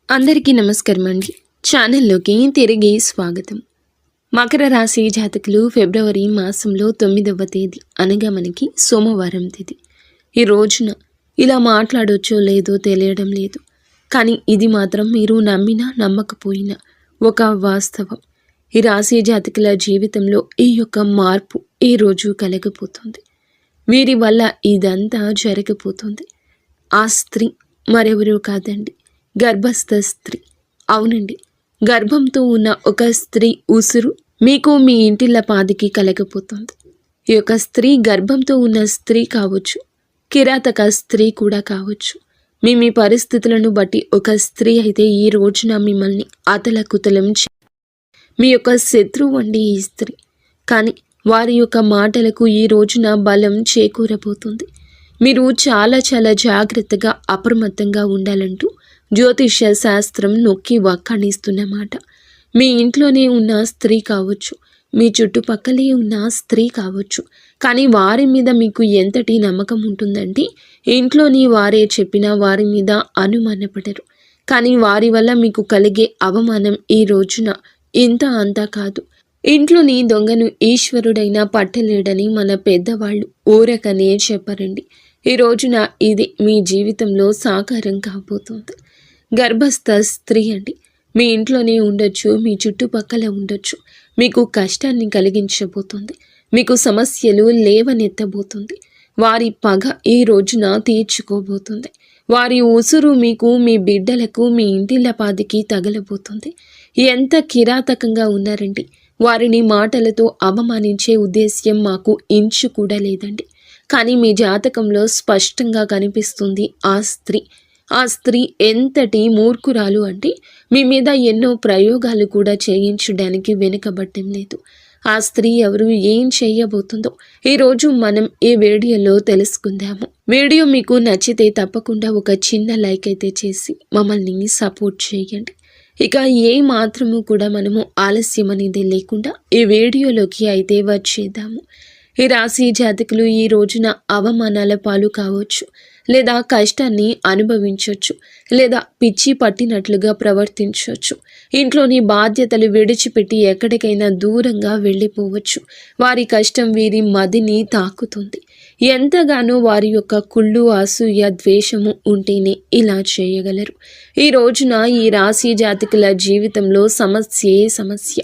అందరికీ నమస్కారం అండి. ఛానల్లోకి తిరిగి స్వాగతం. మకర రాశి జాతకులు ఫిబ్రవరి మాసంలో 9వ తేదీ అనగా మనకి సోమవారం తేదీ. ఈ రోజున ఇలా మాట్లాడొచ్చో లేదో తెలియడం లేదు, కానీ ఇది మాత్రం మీరు నమ్మినా నమ్మకపోయినా ఒక వాస్తవం. ఈ రాశి జాతకుల జీవితంలో ఈ యొక్క మార్పు ఈ రోజు కలగపోతుంది. వీరి వల్ల ఇదంతా జరగబోతుంది. ఆ స్త్రీ మరెవరూ కాదండి, గర్భస్థ స్త్రీ. అవునండి, గర్భంతో ఉన్న ఒక స్త్రీ ఉసురు మీకు మీ ఇంటిళ్ళ పాదికి కలగపోతుంది. ఈ యొక్క స్త్రీ గర్భంతో ఉన్న స్త్రీ కావచ్చు, కిరాతక స్త్రీ కూడా కావచ్చు. మీ పరిస్థితులను బట్టి ఒక స్త్రీ అయితే ఈ రోజున మిమ్మల్ని అతలకుతలం మీ యొక్క శత్రువు అండి ఈ స్త్రీ. కానీ వారి యొక్క మాటలకు ఈ రోజున బలం చేకూరబోతుంది. మీరు చాలా చాలా జాగ్రత్తగా అప్రమత్తంగా ఉండాలంటూ జ్యోతిష్య శాస్త్రం నొక్కి వక్కాణిస్తున్నమాట. మీ ఇంట్లోనే ఉన్న స్త్రీ కావచ్చు, మీ చుట్టుపక్కలే ఉన్న స్త్రీ కావచ్చు, కానీ వారి మీద మీకు ఎంతటి నమ్మకం ఉంటుందంటే ఇంట్లోని వారే చెప్పినా వారి మీద అనుమానపడరు. కానీ వారి వల్ల మీకు కలిగే అవమానం ఈ రోజున ఇంత అంతా కాదు. ఇంట్లోని దొంగను ఈశ్వరుడైనా పట్టలేడని మన పెద్దవాళ్ళు ఊరకనే చెప్పరండి. ఈ రోజున ఇది మీ జీవితంలో సాకారం కాబోతుంది. గర్భస్థ స్త్రీ అండి, మీ ఇంట్లోనే ఉండొచ్చు, మీ చుట్టుపక్కల ఉండొచ్చు. మీకు కష్టాన్ని కలిగించబోతుంది, మీకు సమస్యలు లేవనెత్తబోతుంది. వారి పగ ఈ రోజున తీర్చుకోబోతుంది. వారి ఉసురు మీకు, మీ బిడ్డలకు, మీ ఇంటిళ్ళ పాదికి తగలబోతుంది. ఎంత కిరాతకంగా ఉన్నారండి. వారిని మాటలతో అవమానించే ఉద్దేశ్యం మాకు ఇంచు కూడా లేదండి. కానీ మీ జాతకంలో స్పష్టంగా కనిపిస్తుంది ఆ స్త్రీ ఎంతటి మూర్ఖురాలు అంటే మీ మీద ఎన్నో ప్రయోగాలు కూడా చేయించడానికి వెనుకబట్టం లేదు. ఆ స్త్రీ ఎవరు, ఏం చేయబోతుందో ఈరోజు మనం ఈ వీడియోలో తెలుసుకుందాము. వీడియో మీకు నచ్చితే తప్పకుండా ఒక చిన్న లైక్ అయితే చేసి మమ్మల్ని సపోర్ట్ చేయండి. ఇక ఏ మాత్రము కూడా మనము ఆలస్యం అనేది లేకుండా ఈ వీడియోలోకి అయితే వచ్చేద్దాము. ఈ రాశి జాతకులు ఈ రోజున అవమానాల పాలు కావచ్చు, లేదా కష్టాన్ని అనుభవించవచ్చు, లేదా పిచ్చి పట్టినట్లుగా ప్రవర్తించవచ్చు. ఇంట్లోని బాధ్యతలు విడిచిపెట్టి ఎక్కడికైనా దూరంగా వెళ్ళిపోవచ్చు. వారి కష్టం వీరి మదిని తాకుతుంది. ఎంతగానో వారి యొక్క కుళ్ళు, అసూయ, ద్వేషము ఉంటేనే ఇలా చేయగలరు. ఈ రోజున ఈ రాశి జాతకుల జీవితంలో సమస్య,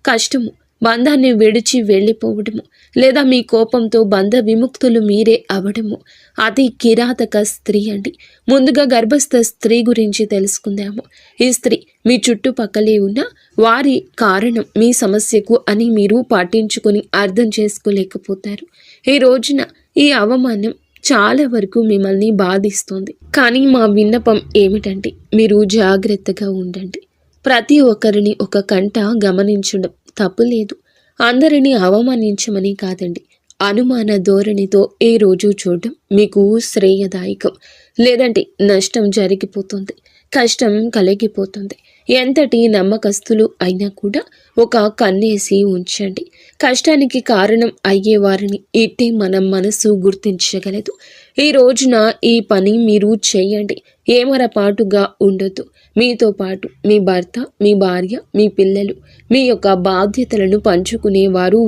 కష్టము, బంధాన్ని విడిచి వెళ్ళిపోవడము, లేదా మీ కోపంతో బంధ విముక్తులు మీరే అవడము. అతి కిరాతక స్త్రీ అండి. ముందుగా గర్భస్థ స్త్రీ గురించి తెలుసుకుందాము. ఈ స్త్రీ మీ చుట్టుపక్కలే ఉన్న వారి కారణం మీ సమస్యకు అని మీరు పాటించుకొని అర్థం చేసుకోలేకపోతారు. ఈ రోజున ఈ అవమానం చాలా వరకు మిమ్మల్ని బాధిస్తుంది. కానీ మా విన్నపం ఏమిటంటే మీరు జాగ్రత్తగా ఉండండి. ప్రతి ఒక్కరిని ఒక కంట గమనించడం తప్పు లేదు. అందరినీ అవమానించమని కాదండి. అనుమాన ధోరణితో ఏ రోజు చూడడం మీకు శ్రేయదాయకం. లేదంటే నష్టం జరిగిపోతుంది, కష్టం కలిగిపోతుంది. ఎంతటి నమ్మకస్తులు అయినా కూడా ఒక కన్నేసి ఉంచండి. కష్టానికి కారణం అయ్యేవారిని ఇట్టే మన మనసు గుర్తించగలదు. ఈ రోజున ఈ పని మీరు చేయండి. ఏమరపాటుగా ఉండొద్దు. మీతో పాటు మీ భర్త, మీ భార్య, మీ పిల్లలు, మీ యొక్క బాధ్యతలను పంచుకునేవారు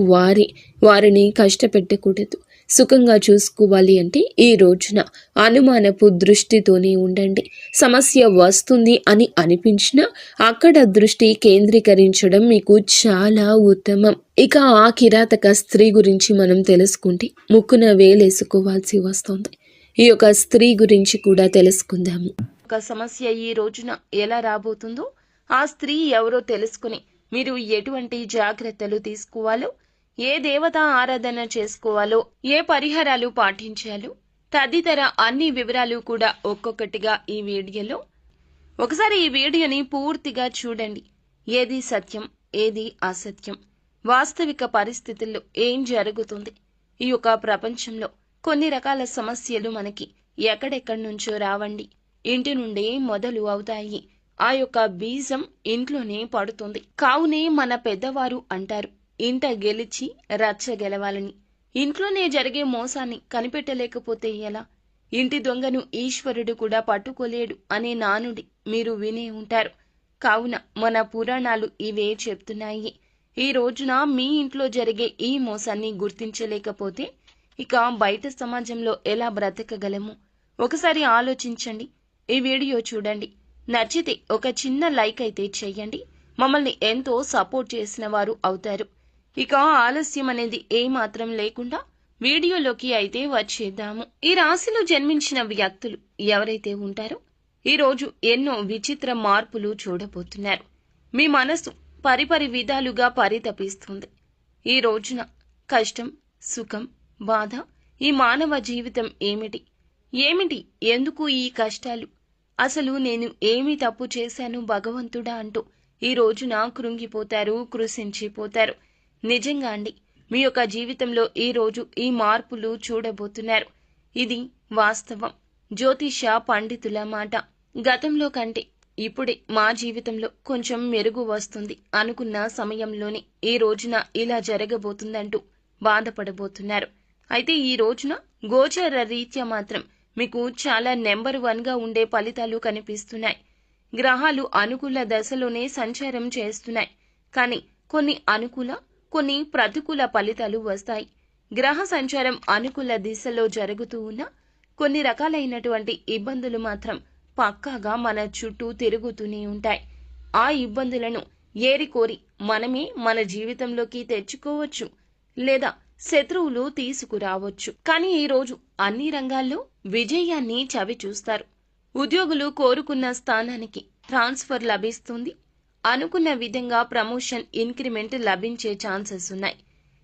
వారిని కష్టపెట్టకూడదు. సుఖంగా చూసుకోవాలి అంటే ఈ రోజున అనుమానపు దృష్టితోనే ఉండండి. సమస్య వస్తుంది అని అనిపించినా అక్కడ దృష్టి కేంద్రీకరించడం మీకు చాలా ఉత్తమం. ఇక ఆ కిరాతక స్త్రీ గురించి మనం తెలుసుకుంటే ముక్కున వేలేసుకోవాల్సి వస్తుంది. ఈ యొక్క స్త్రీ గురించి కూడా తెలుసుకుందాము. ఒక సమస్య ఈ రోజున ఎలా రాబోతుందో, ఆ స్త్రీ ఎవరో తెలుసుకుని మీరు ఎటువంటి జాగ్రత్తలు తీసుకోవాలో, ఏ దేవత ఆరాధన చేసుకోవాలో, ఏ పరిహారాలు పాటించాలో తదితర అన్ని వివరాలు కూడా ఒక్కొక్కటిగా ఈ వీడియోలో. ఒకసారి ఈ వీడియోని పూర్తిగా చూడండి. ఏది సత్యం, ఏది అసత్యం, వాస్తవిక పరిస్థితుల్లో ఏం జరుగుతుంది. ఈ యొక్క ప్రపంచంలో కొన్ని రకాల సమస్యలు మనకి ఎక్కడెక్కడి నుంచో రావండి. ఇంటి నుండి మొదలు అవుతాయి. ఆ యొక్క బీజం ఇంట్లోనే పడుతుంది. కావునే మన పెద్దవారు అంటారు, ఇంట గెలిచి రచ్చ గెలవాలని. ఇంట్లోనే జరిగే మోసాన్ని కనిపెట్టలేకపోతే ఎలా? ఇంటి దొంగను ఈశ్వరుడు కూడా పట్టుకోలేడు అనే నానుడి మీరు వినే ఉంటారు. కావున మన పురాణాలు ఇవే చెప్తున్నాయి. ఈ రోజున మీ ఇంట్లో జరిగే ఈ మోసాన్ని గుర్తించలేకపోతే ఇక బయట సమాజంలో ఎలా బ్రతకగలము? ఒకసారి ఆలోచించండి. ఈ వీడియో చూడండి. నచ్చితే ఒక చిన్న లైక్ అయితే చేయండి. మమ్మల్ని ఎంతో సపోర్ట్ చేసిన వారు అవుతారు. ఇక ఆలస్యం అనేది ఏమాత్రం లేకుండా వీడియోలోకి అయితే వచ్చేద్దాము. ఈ రాశిలో జన్మించిన వ్యక్తులు ఎవరైతే ఉంటారో ఈరోజు ఎన్నో విచిత్ర మార్పులు చూడబోతున్నారు. మీ మనసు పరిపరి విధాలుగా పరితపిస్తుంది. ఈ రోజున కష్టం, సుఖం, బాధ, ఈ మానవ జీవితం ఏమిటి? ఎందుకు ఈ కష్టాలు? అసలు నేను ఏమి తప్పు చేశాను భగవంతుడా అంటూ ఈ రోజున కృంగిపోతారు, కృశించిపోతారు. నిజంగా అండి, మీ యొక్క జీవితంలో ఈ రోజు ఈ మార్పులు చూడబోతున్నారు. ఇది వాస్తవం. జ్యోతిష పండితుల మాట. గతంలో కంటే ఇప్పుడే మా జీవితంలో కొంచెం మెరుగు వస్తుంది అనుకున్న సమయంలోనే ఈ రోజున ఇలా జరగబోతుందంటూ బాధపడబోతున్నారు. అయితే ఈ రోజున గోచర రీత్యా మాత్రం మీకు చాలా నెంబర్ 1గా ఉండే ఫలితాలు కనిపిస్తున్నాయి. గ్రహాలు అనుకూల దశలోనే సంచారం చేస్తున్నాయి. కానీ కొన్ని అనుకూల, కొన్ని ప్రతికూల ఫలితాలు వస్తాయి. గ్రహ సంచారం అనుకూల దిశలో జరుగుతూ ఉన్న కొన్ని రకాలైనటువంటి ఇబ్బందులు మాత్రం పక్కాగా మన చుట్టూ తిరుగుతూనే ఉంటాయి. ఆ ఇబ్బందులను ఏరికోరి మనమే మన జీవితంలోకి తెచ్చుకోవచ్చు, లేదా శత్రువులు తీసుకురావచ్చు. కానీ ఈరోజు అన్ని రంగాల్లో విజయాన్ని చవి చూస్తారు. ఉద్యోగులు కోరుకున్న స్థానానికి ట్రాన్స్ఫర్ లభిస్తుంది. అనుకున్న విధంగా ప్రమోషన్, ఇంక్రిమెంట్ లభించే ఛాన్సెస్ ఉన్నాయి.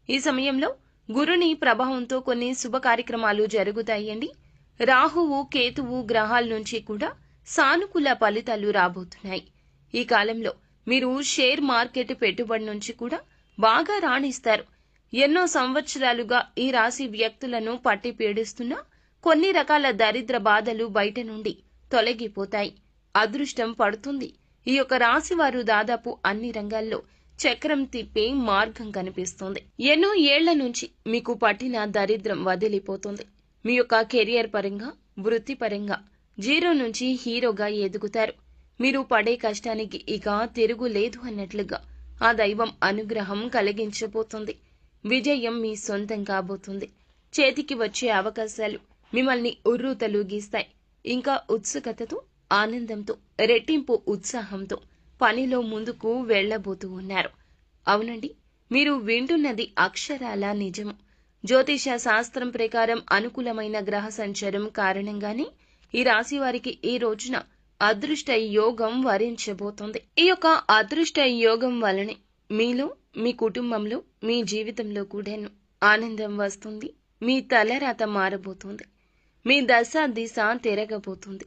ఈ సమయంలో గురుని ప్రభావంతో కొన్ని శుభ కార్యక్రమాలు జరుగుతాయండి. రాహువు, కేతువు గ్రహాల నుంచి కూడా సానుకూల ఫలితాలు రాబోతున్నాయి. ఈ కాలంలో మీరు షేర్ మార్కెట్ పెట్టుబడి నుంచి కూడా బాగా రాణిస్తారు. ఎన్నో సంవత్సరాలుగా ఈ రాశి వ్యక్తులను పట్టి పీడిస్తున్న కొన్ని రకాల దరిద్ర బాధలు బయట నుండి తొలగిపోతాయి. అదృష్టం పడుతుంది. ఈ యొక్క రాశి వారు దాదాపు అన్ని రంగాల్లో చక్రం తిప్పే మార్గం కనిపిస్తుంది. ఎన్నో ఏళ్ల నుంచి మీకు పట్టిన దరిద్రం వదిలిపోతుంది. మీ యొక్క కెరియర్ పరంగా, వృత్తిపరంగా 0 నుంచి హీరోగా ఎదుగుతారు. మీరు పడే కష్టానికి ఇక తిరుగులేదు అన్నట్లుగా ఆ దైవం అనుగ్రహం కలిగించబోతుంది. విజయం మీ సొంతం కాబోతుంది. చేతికి వచ్చే అవకాశాలు మిమ్మల్ని ఉర్రూతలూగిస్తాయి. ఇంకా ఉత్సుకతతో, ఆనందంతో, రెట్టింపు ఉత్సాహంతో పనిలో ముందుకు వెళ్లబోతూ ఉన్నారు. అవునండి, మీరు వింటున్నది అక్షరాల నిజము. జ్యోతిష శాస్త్రం ప్రకారం అనుకూలమైన గ్రహ సంచారం కారణంగానే ఈ రాశి వారికి ఈ రోజున అదృష్ట యోగం వరించబోతోంది. ఈ యొక్క అదృష్ట యోగం వలనే మీలో, మీ కుటుంబంలో, మీ జీవితంలో కూడాను ఆనందం వస్తుంది. మీ తలరాత మారబోతుంది. మీ దశ దిశ తిరగబోతుంది.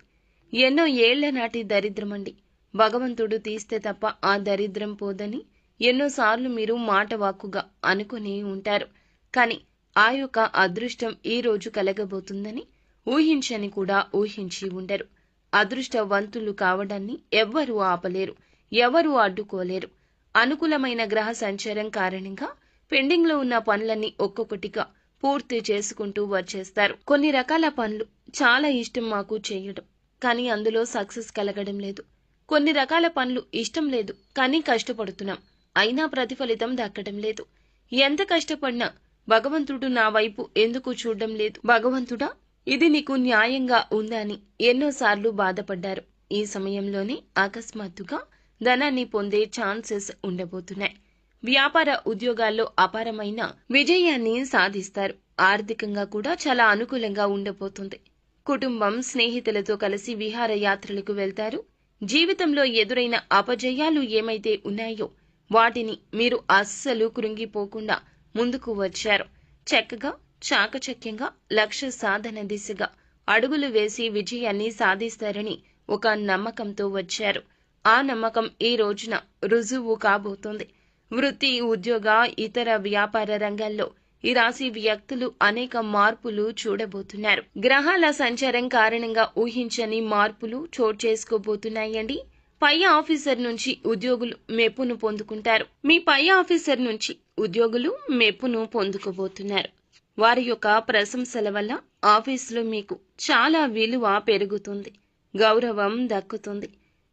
ఎన్నో ఏళ్ల నాటి దరిద్రమండి, భగవంతుడు తీస్తే తప్ప ఆ దరిద్రం పోదని ఎన్నోసార్లు మీరు మాట వాక్కుగా అనుకుని ఉంటారు. కానీ ఆ యొక్క అదృష్టం ఈ రోజు కలగబోతుందని ఊహించని కూడా ఊహించి ఉండరు. అదృష్టవంతులు కావడాన్ని ఎవ్వరూ ఆపలేరు, ఎవరూ అడ్డుకోలేరు. అనుకూలమైన గ్రహ సంచారం కారణంగా పెండింగ్ లో ఉన్న పనులన్నీ ఒక్కొక్కటిగా పూర్తి చేసుకుంటూ వచ్చేస్తారు. కొన్ని రకాల పనులు చాలా ఇష్టం మాకు చేయడం, కానీ అందులో సక్సెస్ కలగడం లేదు. కొన్ని రకాల పనులు ఇష్టం లేదు, కానీ కష్టపడుతున్నాం, అయినా ప్రతిఫలితం దక్కడం లేదు. ఎంత కష్టపడినా భగవంతుడు నా వైపు ఎందుకు చూడడం లేదు? భగవంతుడా, ఇది నీకు న్యాయంగా ఉందా అని ఎన్నోసార్లు బాధపడ్డారు. ఈ సమయంలోనే అకస్మాత్తుగా ధనాన్ని పొందే ఛాన్సెస్ ఉండబోతున్నాయి. వ్యాపార ఉద్యోగాల్లో అపారమైన విజయాన్ని సాధిస్తారు. ఆర్థికంగా కూడా చాలా అనుకూలంగా ఉండబోతుంది. కుటుంబం, స్నేహితులతో కలిసి విహారయాత్రలకు వెళ్తారు. జీవితంలో ఎదురైన అపజయాలు ఏమైతే ఉన్నాయో వాటిని మీరు అస్సలు కృంగిపోకుండా ముందుకు వచ్చారు. చక్కగా, చాకచక్యంగా లక్ష్య సాధన దిశగా అడుగులు వేసి విజయాన్ని సాధిస్తారని ఒక నమ్మకంతో వచ్చారు. ఆ నమ్మకం ఈ రోజున రుజువు కాబోతోంది. వృత్తి, ఉద్యోగ, ఇతర వ్యాపార రంగాల్లో ఈ రాశి వ్యక్తులు అనేక మార్పులు చూడబోతున్నారు. గ్రహాల సంచారం కారణంగా ఊహించని మార్పులు చోటు చేసుకోబోతున్నాయండి. పై ఆఫీసర్ నుంచి ఉద్యోగులు మెప్పును పొందుకుంటారు. మీ పై ఆఫీసర్ నుంచి ఉద్యోగులు మెప్పును పొందుకోబోతున్నారు. వారి యొక్క ప్రశంసల వల్ల ఆఫీసులో మీకు చాలా విలువ పెరుగుతుంది, గౌరవం దక్కుతుంది.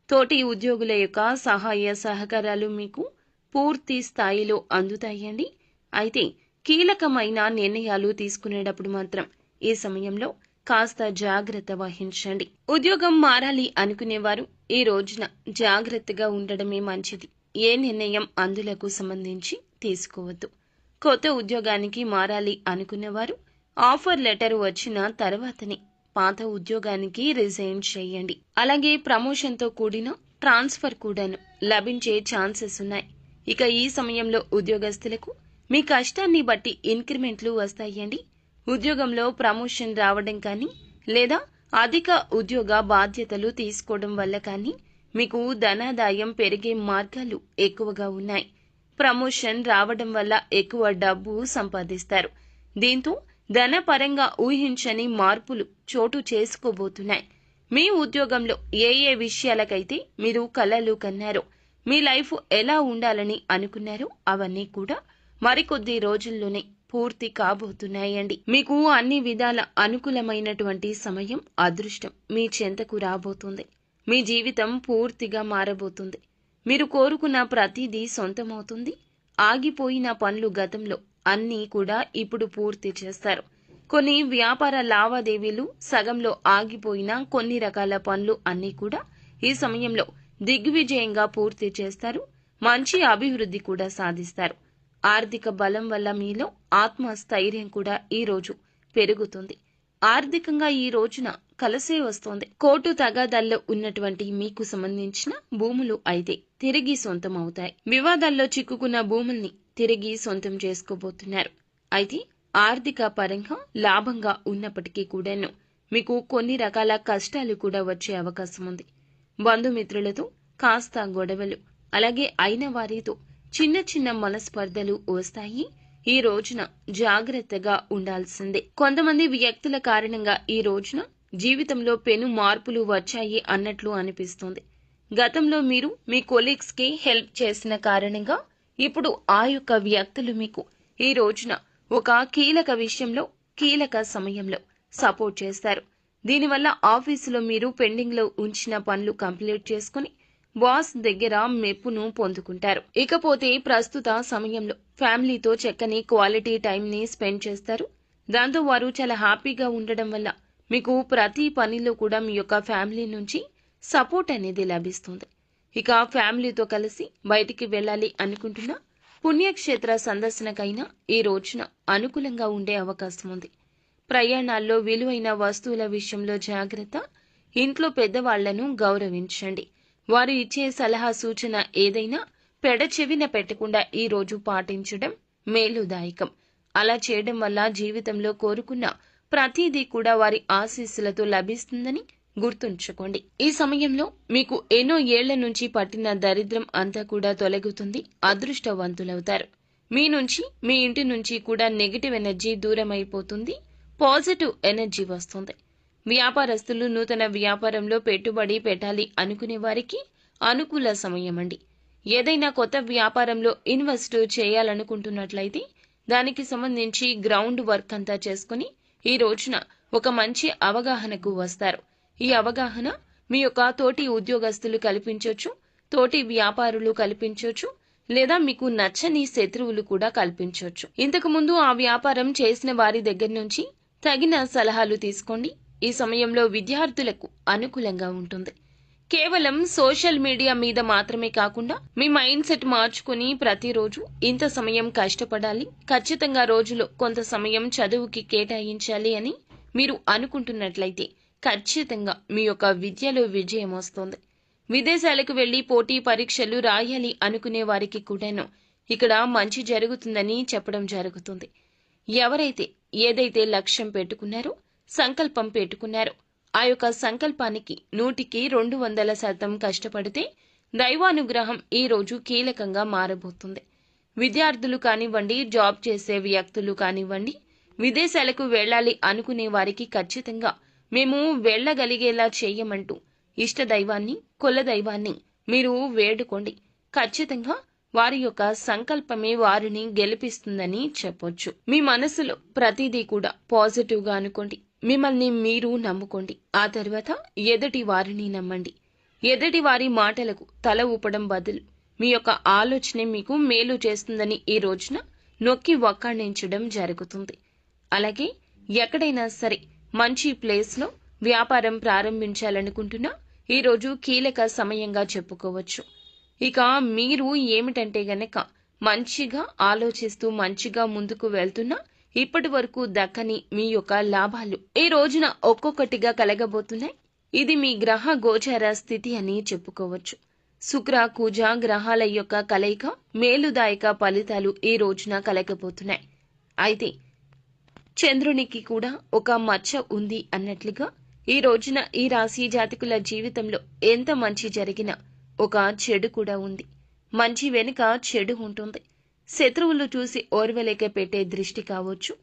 తోటి ఉద్యోగుల యొక్క సహాయ సహకారాలు మీకు పూర్తి స్థాయిలో అందుతాయండి. అయితే కీలకమైన నిర్ణయాలు తీసుకునేటప్పుడు మాత్రం ఈ సమయంలో కాస్త జాగ్రత్త వహించండి. ఉద్యోగం మారాలి అనుకునేవారు ఈ రోజున జాగ్రత్తగా ఉండడమే మంచిది. ఏ నిర్ణయం అందులకు సంబంధించి తీసుకోవద్దు. కొత్త ఉద్యోగానికి మారాలి అనుకునేవారు ఆఫర్ లెటర్ వచ్చిన తర్వాతనే పాత ఉద్యోగానికి రిజైన్ చేయండి. అలాగే ప్రమోషన్తో కూడిన ట్రాన్స్ఫర్ కూడాను లభించే ఛాన్సెస్ ఉన్నాయి. ఇక ఈ సమయంలో ఉద్యోగస్తులకు మీ కష్టాన్ని బట్టి ఇంక్రిమెంట్లు వస్తాయండి. ఉద్యోగంలో ప్రమోషన్ రావడం కానీ లేదా అధిక ఉద్యోగ బాధ్యతలు తీసుకోవడం వల్ల కానీ మీకు ధనాదాయం పెరిగే మార్గాలు ఎక్కువగా ఉన్నాయి. ప్రమోషన్ రావడం వల్ల ఎక్కువ డబ్బు సంపాదిస్తారు. దీంతో ధనపరంగా ఊహించని మార్పులు చోటు చేసుకోబోతున్నాయి. మీ ఉద్యోగంలో ఏ ఏ విషయాలకైతే మీరు కలలు కన్నారో, మీ లైఫ్ ఎలా ఉండాలని అనుకున్నారో అవన్నీ కూడా మరికొద్ది రోజుల్లోనే పూర్తి కాబోతున్నాయండి. మీకు అన్ని విధాల అనుకూలమైనటువంటి సమయం, అదృష్టం మీ చెంతకు రాబోతుంది. మీ జీవితం పూర్తిగా మారబోతుంది. మీరు కోరుకున్న ప్రతిదీ సొంతమవుతుంది. ఆగిపోయిన పనులు గతంలో అన్నీ కూడా ఇప్పుడు పూర్తి చేస్తారు. కొన్ని వ్యాపార లావాదేవీలు సగంలో ఆగిపోయిన కొన్ని రకాల పనులు అన్నీ కూడా ఈ సమయంలో దిగ్విజయంగా పూర్తి చేస్తారు. మంచి అభివృద్ధి కూడా సాధిస్తారు. ఆర్థిక బలం వల్ల మీలో ఆత్మస్థైర్యం కూడా ఈ రోజు పెరుగుతుంది. ఆర్థికంగా ఈ రోజున కలిసే వస్తోంది. కోర్టు తగాదాల్లో ఉన్నటువంటి మీకు సంబంధించిన భూములు అయితే తిరిగి సొంతం అవుతాయి. వివాదాల్లో చిక్కుకున్న భూముల్ని తిరిగి సొంతం చేసుకోబోతున్నారు. అయితే ఆర్థిక పరంగా లాభంగా ఉన్నప్పటికీ కూడాను మీకు కొన్ని రకాల కష్టాలు కూడా వచ్చే అవకాశం ఉంది. బంధుమిత్రులతో కాస్త గొడవలు, అలాగే అయిన వారితో చిన్న చిన్న మనస్పర్ధలు వస్తాయి. ఈ రోజున జాగ్రత్తగా ఉండాల్సిందే. కొంతమంది వ్యక్తుల కారణంగా ఈ రోజున జీవితంలో పెను మార్పులు వచ్చాయి అన్నట్లు అనిపిస్తుంది. గతంలో మీరు మీ కొలీగ్స్ కి హెల్ప్ చేసిన కారణంగా ఇప్పుడు ఆ యొక్క వ్యక్తులు మీకు ఈ రోజున ఒక కీలక విషయంలో, కీలక సమయంలో సపోర్ట్ చేస్తారు. దీనివల్ల ఆఫీసులో మీరు పెండింగ్ లో ఉంచిన పనులు కంప్లీట్ చేసుకుని బాస్ దగ్గర మెప్పును పొందుకుంటారు. ఇకపోతే ప్రస్తుత సమయంలో ఫ్యామిలీతో చక్కని క్వాలిటీ టైంని స్పెండ్ చేస్తారు. దాంతో వారు చాలా హ్యాపీగా ఉండడం వల్ల మీకు ప్రతి పనిలో కూడా మీ యొక్క ఫ్యామిలీ నుంచి సపోర్ట్ అనేది లభిస్తుంది. ఇక ఫ్యామిలీతో కలిసి బయటికి వెళ్ళాలి అనుకుంటున్న పుణ్యక్షేత్ర సందర్శనకైనా ఈ రోజున అనుకూలంగా ఉండే అవకాశం ఉంది. ప్రయాణాల్లో విలువైన వస్తువుల విషయంలో జాగ్రత్త. ఇంట్లో పెద్దవాళ్లను గౌరవించండి. వారు ఇచ్చే సలహా సూచన ఏదైనా పెడచెవిన పెట్టకుండా ఈ రోజు పాటించడం మేలుదాయకం. అలా చేయడం వల్ల జీవితంలో కోరుకున్న ప్రతిదీ కూడా వారి ఆశీస్సులతో లభిస్తుందని గుర్తుంచుకోండి. ఈ సమయంలో మీకు ఎన్నో ఏళ్ల నుంచి పట్టిన దరిద్రం అంతా కూడా తొలగుతుంది. అదృష్టవంతులవుతారు. మీ నుంచి, మీ ఇంటి నుంచి కూడా నెగిటివ్ ఎనర్జీ దూరమైపోతుంది. పాజిటివ్ ఎనర్జీ వస్తుంది. వ్యాపారస్తులు నూతన వ్యాపారంలో పెట్టుబడి పెట్టాలి అనుకునే వారికి అనుకూల సమయం అండి. ఏదైనా కొత్త వ్యాపారంలో ఇన్వెస్ట్ చేయాలనుకుంటున్నట్లయితే దానికి సంబంధించి గ్రౌండ్ వర్క్ అంతా చేసుకుని ఈ రోజున ఒక మంచి అవగాహనకు వస్తారు. ఈ అవగాహన మీ యొక్క తోటి ఉద్యోగస్తులు కల్పించవచ్చు, తోటి వ్యాపారులు కల్పించవచ్చు, లేదా మీకు నచ్చని శత్రువులు కూడా కల్పించవచ్చు. ఇంతకు ముందు ఆ వ్యాపారం చేసిన వారి దగ్గర నుంచి తగిన సలహాలు తీసుకోండి. ఈ సమయంలో విద్యార్థులకు అనుకూలంగా ఉంటుంది. కేవలం సోషల్ మీడియా మీద మాత్రమే కాకుండా మీ మైండ్ సెట్ మార్చుకుని ప్రతిరోజు ఇంత సమయం కష్టపడాలి, ఖచ్చితంగా రోజులో కొంత సమయం చదువుకి కేటాయించాలి అని మీరు అనుకుంటున్నట్లయితే ఖచ్చితంగా మీ యొక్క విద్యలో విజయం వస్తుంది. విదేశాలకు వెళ్లి పోటీ పరీక్షలు రాయాలి అనుకునే వారికి కూడాను ఇక్కడ మంచి జరుగుతుందని చెప్పడం జరుగుతుంది. ఎవరైతే ఏదైతే లక్ష్యం పెట్టుకున్నారో, సంకల్పం పెట్టుకున్నారో ఆ యొక్క సంకల్పానికి 100% కష్టపడితే దైవానుగ్రహం ఈ రోజు కీలకంగా మారబోతుంది. విద్యార్థులు కానివ్వండి, జాబ్ చేసే వ్యక్తులు కానివ్వండి, విదేశాలకు వెళ్లాలి అనుకునే వారికి ఖచ్చితంగా మేము వెళ్లగలిగేలా చేయమంటూ ఇష్ట దైవాన్ని, కుల దైవాన్ని మీరు వేడుకోండి. ఖచ్చితంగా వారి యొక్క సంకల్పమే వారిని గెలిపిస్తుందని చెప్పొచ్చు. మీ మనసులో ప్రతిదీ కూడా పాజిటివ్ గా అనుకోండి. మిమ్మల్ని మీరు నమ్ముకోండి. ఆ తర్వాత ఎదుటి వారిని నమ్మండి. ఎదుటి వారి మాటలకు తల ఊపడం బదులు మీ యొక్క ఆలోచనే మీకు మేలు చేస్తుందని ఈ రోజున నొక్కి వక్కాణించడం జరుగుతుంది. అలాగే ఎక్కడైనా సరే మంచి ప్లేస్లో వ్యాపారం ప్రారంభించాలనుకుంటున్నా ఈరోజు కీలక సమయంగా చెప్పుకోవచ్చు. ఇక మీరు ఏమిటంటే గనక మంచిగా ఆలోచిస్తూ మంచిగా ముందుకు వెళ్తున్నా ఇప్పటి వరకు దక్కని మీ యొక్క లాభాలు ఈ రోజున ఒక్కొక్కటిగా కలగబోతున్నాయి. ఇది మీ గ్రహ గోచార స్థితి అని చెప్పుకోవచ్చు. శుక్ర కుజ గ్రహాల యొక్క కలయిక మేలుదాయక ఫలితాలు ఈ రోజున కలగబోతున్నాయి. అయితే చంద్రునికి కూడా ఒక మచ్చ ఉంది అన్నట్లుగా ఈ రోజున ఈ రాశి జాతకుల జీవితంలో ఎంత మంచి జరిగినా ఒక చెడు కూడా ఉంది. మంచి వెనుక చెడు ఉంటుంది. శత్రువులు చూసి ఓర్వలేక పెట్టే దృష్టి కావచ్చు,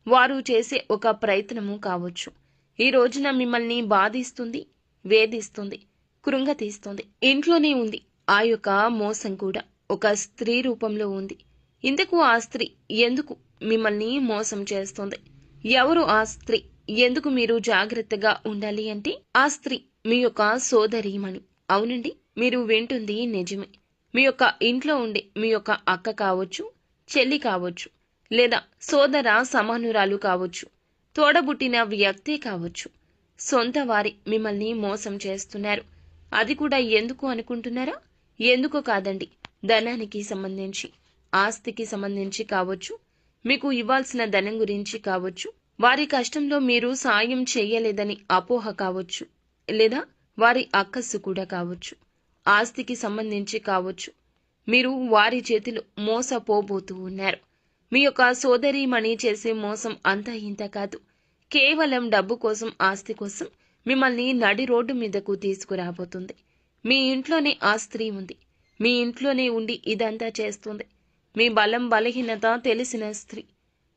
వారు చేసే ఒక ప్రయత్నము కావచ్చు. ఈ రోజున మిమ్మల్ని బాధిస్తుంది, వేధిస్తుంది, కృంగతీస్తుంది. ఇంట్లోనే ఉంది ఆ యొక్క మోసం కూడా ఒక స్త్రీ రూపంలో ఉంది. ఇందుకు ఆ స్త్రీ ఎందుకు మిమ్మల్ని మోసం చేస్తుంది? ఎవరు ఆ స్త్రీ? ఎందుకు మీరు జాగ్రత్తగా ఉండాలి అంటే ఆ స్త్రీ మీ యొక్క సోదరీమణి. అవునండి, మీరు వింటుంది నిజమే. మీ యొక్క ఇంట్లో ఉండే మీ యొక్క అక్క కావచ్చు, చెల్లి కావచ్చు, లేదా సోదర సమానురాలు కావచ్చు, తోడబుట్టిన వ్యక్తే కావచ్చు. సొంత వారి మిమ్మల్ని మోసం చేస్తున్నారు. అది కూడా ఎందుకు అనుకుంటున్నారా? ఎందుకో కాదండి, ధనానికి సంబంధించి, ఆస్తికి సంబంధించి కావచ్చు, మీకు ఇవ్వాల్సిన ధనం గురించి కావచ్చు, వారి కష్టంలో మీరు సాయం చేయలేదని అపోహ కావచ్చు, లేదా వారి అక్కస్సు కూడా కావచ్చు, ఆస్తికి సంబంధించి కావచ్చు. మీరు వారి చేతిలో మోసపోబోతూ ఉన్నారు. మీ యొక్క సోదరీమణి చేసే మోసం అంతా ఇంత కాదు. కేవలం డబ్బు కోసం, ఆస్తి కోసం మిమ్మల్ని నడి రోడ్డు మీదకు తీసుకురాబోతుంది. మీ ఇంట్లోనే ఆ స్త్రీ ఉంది. మీ ఇంట్లోనే ఉండి ఇదంతా చేస్తుంది. మీ బలం బలహీనత తెలిసిన స్త్రీ.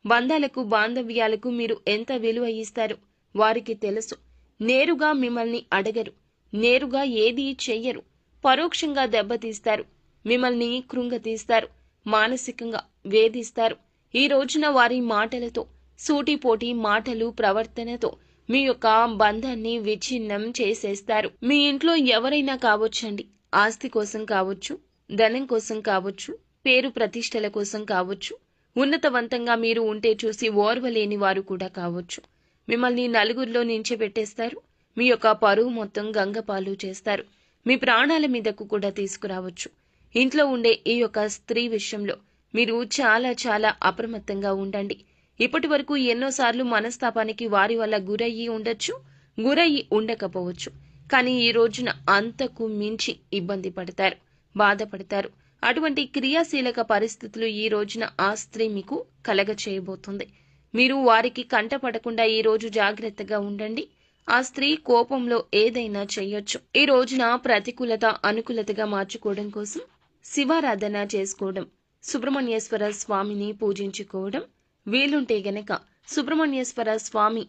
బంధాలకు బాంధవ్యాలకు మీరు ఎంత విలువ ఇస్తారో వారికి తెలుసు. నేరుగా మిమ్మల్ని అడగరు, నేరుగా ఏదీ చెయ్యరు, పరోక్షంగా దెబ్బతీస్తారు, మిమ్మల్ని కృంగతీస్తారు, మానసికంగా వేధిస్తారు. ఈ రోజున వారి మాటలతో, సూటిపోటి మాటలు, ప్రవర్తనతో మీ యొక్క బంధాన్ని విచ్ఛిన్నం చేసేస్తారు. మీ ఇంట్లో ఎవరైనా కావచ్చండి, ఆస్తి కోసం కావచ్చు, ధనం కోసం కావచ్చు, పేరు ప్రతిష్టల కోసం కావచ్చు, ఉన్నతవంతంగా మీరు ఉంటే చూసి ఓర్వలేని వారు కూడా కావచ్చు. మిమ్మల్ని నలుగురిలో నించోబెట్టేస్తారు. మీ యొక్క పరువు మొత్తం గంగపాలు చేస్తారు. మీ ప్రాణాల మీదకు కూడా తీసుకురావచ్చు. ఇంట్లో ఉండే ఈ యొక్క స్త్రీ విషయంలో మీరు చాలా చాలా అప్రమత్తంగా ఉండండి. ఇప్పటి వరకు ఎన్నోసార్లు మనస్తాపానికి వారి వల్ల గురయ్యి ఉండొచ్చు, గురయ్యి ఉండకపోవచ్చు. కానీ ఈ రోజున అంతకు మించి ఇబ్బంది పడతారు, బాధపడతారు. అటువంటి క్రియాశీలక పరిస్థితులు ఈ రోజున ఆ స్త్రీ మీకు కలగ చేయబోతుంది. మీరు వారికి కంటపడకుండా ఈ రోజు జాగ్రత్తగా ఉండండి. ఆ స్త్రీ కోపంలో ఏదైనా చేయొచ్చు. ఈ రోజున ప్రతికూలత అనుకూలతగా మార్చుకోవడం కోసం శివారాధన చేసుకోవడం, సుబ్రహ్మణ్యేశ్వర స్వామిని పూజించుకోవడం, వీలుంటే గనక సుబ్రహ్మణ్యేశ్వర స్వామి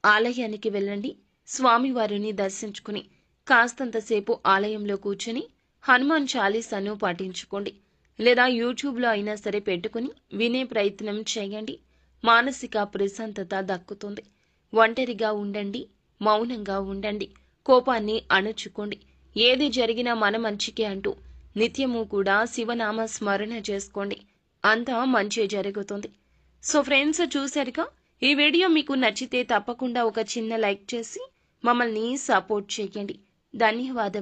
ఆలయానికి వెళ్ళండి. స్వామివారిని దర్శించుకుని కాస్తంతసేపు ఆలయంలో కూర్చుని హనుమాన్ చాలీసాను పాటించుకోండి. లేదా యూట్యూబ్లో అయినా సరే పెట్టుకుని వినే ప్రయత్నం చేయండి. మానసిక ప్రశాంతత దక్కుతుంది. ఒంటరిగా ఉండండి, మౌనంగా ఉండండి, కోపాన్ని అణుచుకోండి. ఏది జరిగినా మన మంచికే అంటూ నిత్యము కూడా శివనామ స్మరణ చేసుకోండి. అంతా మంచి జరుగుతుంది. సో ఫ్రెండ్స్, చూశారుగా, ఈ వీడియో మీకు నచ్చితే తప్పకుండా ఒక చిన్న లైక్ చేసి మమ్మల్ని సపోర్ట్ చేయండి. ధన్యవాదములు.